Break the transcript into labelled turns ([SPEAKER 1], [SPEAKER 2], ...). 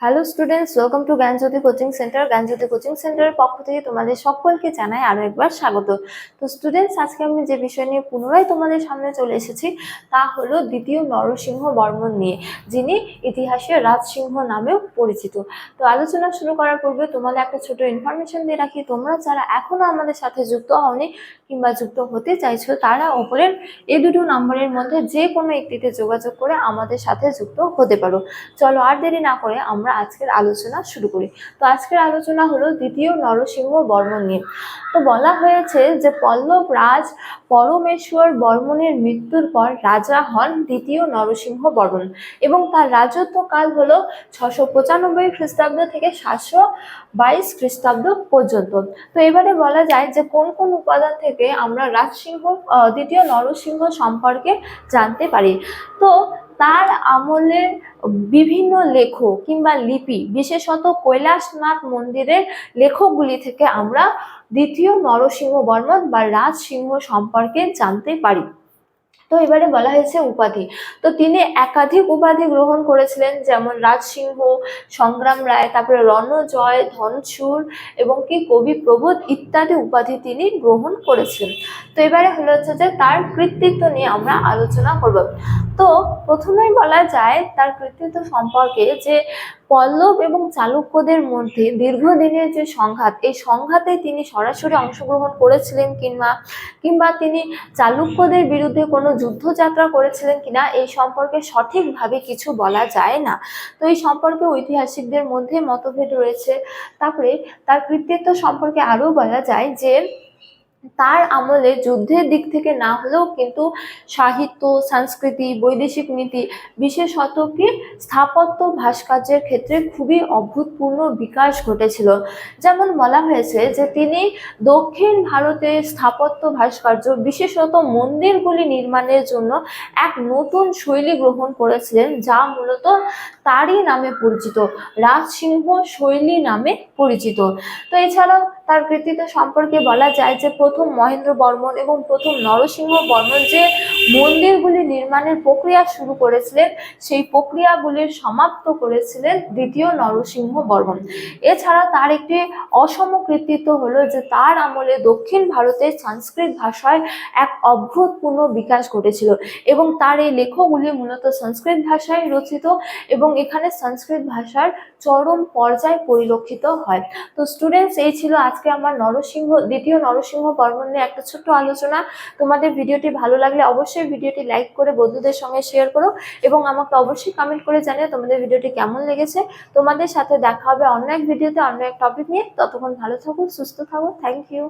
[SPEAKER 1] Hello students, welcome to Gyanjyoti coaching centre. Gyanjyoti coaching সেন্টারের পক্ষ থেকে তোমাদের সকলকে জানাই আরো একবার স্বাগত। তো স্টুডেন্টস, আজকে আমি যে বিষয় নিয়ে পুনরায় তোমাদের সামনে চলে এসেছি তা হলো দ্বিতীয় নরসিংহ বর্মন নিয়ে, যিনি ইতিহাসে রাজসিংহ নামেও পরিচিত। তো আলোচনা শুরু করার পূর্বে তোমাদের একটা ছোট ইনফরমেশন দিয়ে রাখি, তোমরা যারা এখনো আমাদের সাথে যুক্ত হওনি কিংবা যুক্ত হতে চাইছো তারা ওপরের এই দুটো নম্বরের মধ্যে যে কোনো একটিতে যোগাযোগ করে আমাদের সাথে যুক্ত হতে পারো। চলো আর দেরি না করে আমরা আজকের আলোচনা শুরু করি। তো আজকের আলোচনা হলো দ্বিতীয় নরসিংহ বর্মন নিয়ে। তো বলা হয়েছে যে পল্লব রাজ পরমেশ্বর বর্মনের মৃত্যুর পর রাজা হন দ্বিতীয় নরসিংহ বর্মন এবং তার রাজত্বকাল হলো 695 খ্রিস্টাব্দ থেকে 722 খ্রিস্টাব্দ পর্যন্ত। তো এবারে বলা যায় যে কোন কোন উপাদান থেকে আমরা দ্বিতীয় নরসিংহ সম্পর্কে জানতে পারি। তো তার আমলের বিভিন্ন লেখক কিংবা লিপি, বিশেষত কৈলাসনাথ মন্দিরের লেখকগুলি থেকে আমরা দ্বিতীয় নরসিংহ বর্মন বা রাজসিংহ সম্পর্কে জানতে পারি। তো এবারে বলা হয়েছে উপাধি। তো তিনি একাধিক উপাধি গ্রহণ করেছিলেন, যেমন রাজসিংহ, সংগ্রাম রায়, তারপরে রণজয়, ধনসুর এবং কি কবি প্রবোধ ইত্যাদি উপাধি তিনি গ্রহণ করেছিলেন। তো এবারে হচ্ছে যে তার কৃতিত্ব নিয়ে আমরা আলোচনা করব। তো প্রথমেই বলা যায় তার কৃতিত্ব সম্পর্কে যে পল্লব এবং চালুক্যদের মধ্যে দীর্ঘদিনের যে সংঘাত, এই সংঘাতে তিনি সরাসরি অংশগ্রহণ করেছিলেন কিংবা তিনি চালুক্যদের বিরুদ্ধে কোনো যুদ্ধযাত্রা করেছিলেন কিনা এই সম্পর্কে সঠিকভাবে কিছু বলা যায় না। তো এই সম্পর্কে ঐতিহাসিকদের মধ্যে মতভেদ রয়েছে। তারপরে তার কৃতিত্ব সম্পর্কে আরও বলা যায় যে তার আমলে যুদ্ধের দিক থেকে না হলেও কিন্তু সাহিত্য, সংস্কৃতি, বৈদেশিক নীতি, বিশেষত কি স্থাপত্য ভাস্কর্যের ক্ষেত্রে খুবই অভূতপূর্ণ বিকাশ ঘটেছিল। যেমন বলা হয়েছে যে তিনি দক্ষিণ ভারতের স্থাপত্য ভাস্কর্য, বিশেষত মন্দিরগুলি নির্মাণের জন্য এক নতুন শৈলী গ্রহণ করেছিলেন, যা মূলত তারই নামে পরিচিত, রাজসিংহ শৈলী নামে পরিচিত। তো এছাড়াও তার কৃতিত্ব সম্পর্কে বলা যায় যে প্রথম মহেন্দ্র বর্মন এবং প্রথম নরসিংহ বর্মন যে মন্দিরগুলি নির্মাণের প্রক্রিয়া শুরু করেছিলেন, সেই প্রক্রিয়াগুলির সমাপ্ত করেছিলেন দ্বিতীয় নরসিংহ বর্মন। এছাড়া তার একটি অসম কৃতিত্ব হলো যে তার আমলে দক্ষিণ ভারতের সংস্কৃত ভাষায় এক অভূতপূর্ণ বিকাশ ঘটেছিল এবং তার এই লেখগুলি মূলত সংস্কৃত ভাষায় রচিত এবং এখানে সংস্কৃত ভাষার চরম পর্যায় পরিলক্ষিত হয়। তো স্টুডেন্টস, এই ছিল আজকে আমার দ্বিতীয় নরসিংহ বর্মন নিয়ে একটা ছোট্ট আলোচনা। তোমাদের ভিডিওটি ভালো লাগলে অবশ্যই ভিডিওটি লাইক করে বন্ধুদের সঙ্গে শেয়ার করো এবং আমাকে অবশ্যই কমেন্ট করে জানিও তোমাদের ভিডিওটি কেমন লেগেছে। তোমাদের সাথে দেখা হবে অন্য এক ভিডিওতে অন্য এক টপিক নিয়ে। ততক্ষণ ভালো থাকো, সুস্থ থাকো। Thank you.